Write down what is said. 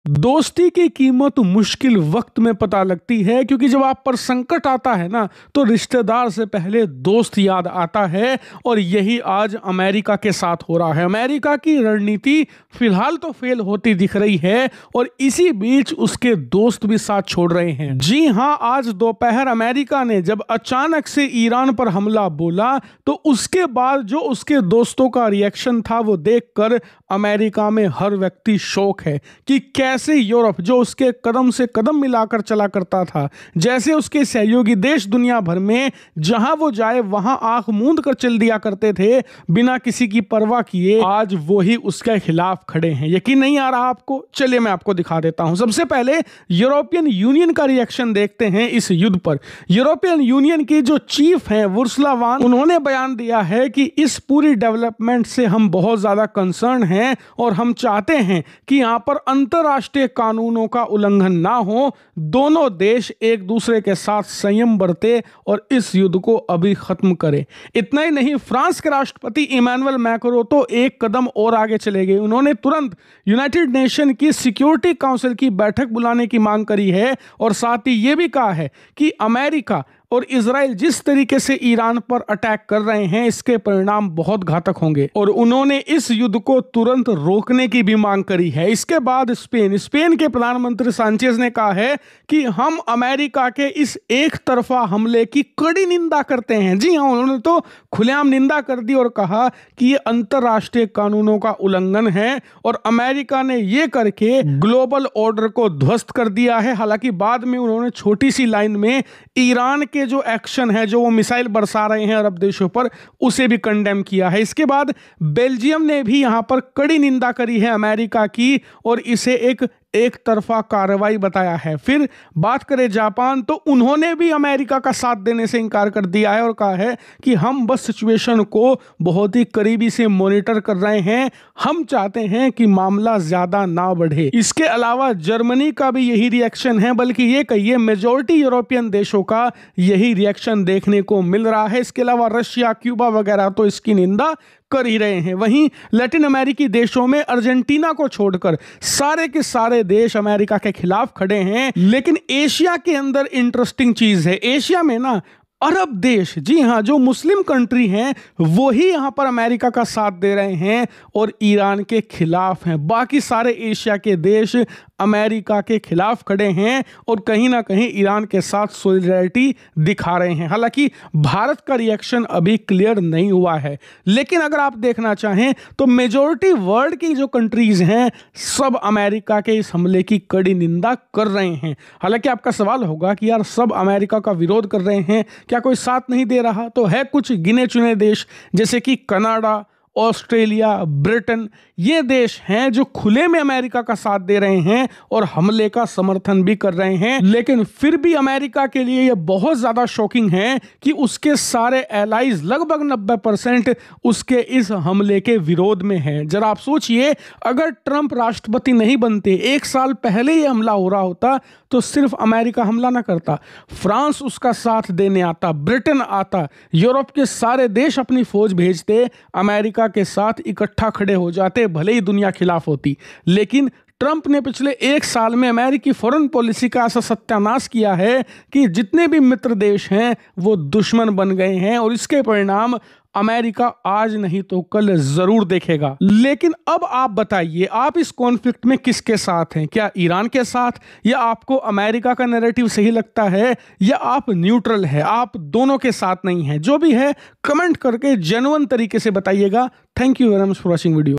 दोस्ती की कीमत मुश्किल वक्त में पता लगती है, क्योंकि जब आप पर संकट आता है ना, तो रिश्तेदार से पहले दोस्त याद आता है। और यही आज अमेरिका के साथ हो रहा है। अमेरिका की रणनीति फिलहाल तो फेल होती दिख रही है और इसी बीच उसके दोस्त भी साथ छोड़ रहे हैं। जी हां, आज दोपहर अमेरिका ने जब अचानक से ईरान पर हमला बोला, तो उसके बाद जो उसके दोस्तों का रिएक्शन था वो देखकर अमेरिका में हर व्यक्ति शौक है कि कैसे यूरोप, जो उसके कदम से कदम मिलाकर चला करता था, जैसे उसके सहयोगी देश दुनिया भर में जहां वो जाए वहां आंख मूंद कर चल दिया करते थे बिना किसी की परवाह किए, आज वो ही उसके खिलाफ खड़े हैं। यकीन नहीं आ रहा आपको? चलिए मैं आपको दिखा देता हूं। सबसे पहले यूरोपियन यूनियन का रिएक्शन देखते हैं इस युद्ध पर। यूरोपियन यूनियन की जो चीफ हैं उर्सुला वॉन, उन्होंने बयान दिया है कि इस पूरी डेवलपमेंट से हम बहुत ज्यादा कंसर्न हैं और हम चाहते हैं कि यहां पर अंतरराष्ट्रीय कानूनों का उल्लंघन ना हो, दोनों देश एक दूसरे के साथ संयम बरते और इस युद्ध को अभी खत्म करें। इतना ही नहीं, फ्रांस के राष्ट्रपति इमैनुअल मैक्रों तो एक कदम और आगे चले गए। उन्होंने तुरंत यूनाइटेड नेशन की सिक्योरिटी काउंसिल की बैठक बुलाने की मांग करी है और साथ ही यह भी कहा है कि अमेरिका और इजराइल जिस तरीके से ईरान पर अटैक कर रहे हैं, इसके परिणाम बहुत घातक होंगे और उन्होंने इस युद्ध को तुरंत रोकने की भी मांग करी है। इसके बाद स्पेन के प्रधानमंत्री सांचेज ने कहा है कि हम अमेरिका के इस एक तरफा हमले की कड़ी निंदा करते हैं। जी हां, उन्होंने तो खुलेआम निंदा कर दी और कहा कि ये अंतरराष्ट्रीय कानूनों का उल्लंघन है और अमेरिका ने ये करके ग्लोबल ऑर्डर को ध्वस्त कर दिया है। हालांकि बाद में उन्होंने छोटी सी लाइन में ईरान के जो एक्शन है, जो वो मिसाइल बरसा रहे हैं अरब देशों पर, उसे भी कंडेम किया है। इसके बाद बेल्जियम ने भी यहां पर कड़ी निंदा करी है अमेरिका की और इसे एक तरफा कार्रवाई बताया है। फिर बात करें जापान, तो उन्होंने भी अमेरिका का साथ देने से इनकार कर दिया है और कहा है कि हम बस सिचुएशन को बहुत ही करीबी से मॉनिटर कर रहे हैं, हम चाहते हैं कि मामला ज्यादा ना बढ़े। इसके अलावा जर्मनी का भी यही रिएक्शन है, बल्कि ये कहिए मेजॉरिटी यूरोपियन देशों का यही रिएक्शन देखने को मिल रहा है। इसके अलावा रशिया, क्यूबा वगैरह तो इसकी निंदा कर ही रहे हैं। वहीं लैटिन अमेरिकी देशों में अर्जेंटीना को छोड़कर सारे के सारे देश अमेरिका के खिलाफ खड़े हैं। लेकिन एशिया के अंदर इंटरेस्टिंग चीज है, एशिया में ना अरब देश, जी हां, जो मुस्लिम कंट्री हैं वो ही यहां पर अमेरिका का साथ दे रहे हैं और ईरान के खिलाफ हैं। बाकी सारे एशिया के देश अमेरिका के खिलाफ खड़े हैं और कहीं ना कहीं ईरान के साथ सॉलिडरिटी दिखा रहे हैं। हालांकि भारत का रिएक्शन अभी क्लियर नहीं हुआ है, लेकिन अगर आप देखना चाहें तो मेजॉरिटी वर्ल्ड की जो कंट्रीज हैं सब अमेरिका के इस हमले की कड़ी निंदा कर रहे हैं। हालांकि आपका सवाल होगा कि यार सब अमेरिका का विरोध कर रहे हैं, क्या कोई साथ नहीं दे रहा? तो है कुछ गिने चुने देश जैसे कि कनाडा, ऑस्ट्रेलिया, ब्रिटेन, ये देश हैं जो खुले में अमेरिका का साथ दे रहे हैं और हमले का समर्थन भी कर रहे हैं। लेकिन फिर भी अमेरिका के लिए यह बहुत ज्यादा शॉकिंग है कि उसके सारे एलाइज, लगभग 90% उसके इस हमले के विरोध में हैं। जरा आप सोचिए, अगर ट्रंप राष्ट्रपति नहीं बनते, एक साल पहले यह हमला हो रहा होता, तो सिर्फ अमेरिका हमला ना करता, फ्रांस उसका साथ देने आता, ब्रिटेन आता, यूरोप के सारे देश अपनी फौज भेजते, अमेरिका के साथ इकट्ठा खड़े हो जाते, भले ही दुनिया खिलाफ होती। लेकिन ट्रंप ने पिछले एक साल में अमेरिकी फॉरेन पॉलिसी का ऐसा सत्यानाश किया है कि जितने भी मित्र देश हैं वो दुश्मन बन गए हैं और इसके परिणाम अमेरिका आज नहीं तो कल जरूर देखेगा। लेकिन अब आप बताइए, आप इस कॉन्फ्लिक्ट में किसके साथ हैं? क्या ईरान के साथ, या आपको अमेरिका का नैरेटिव सही लगता है, या आप न्यूट्रल है, आप दोनों के साथ नहीं है? जो भी है कमेंट करके जेन्युइन तरीके से बताइएगा। Thank you very much for watching video.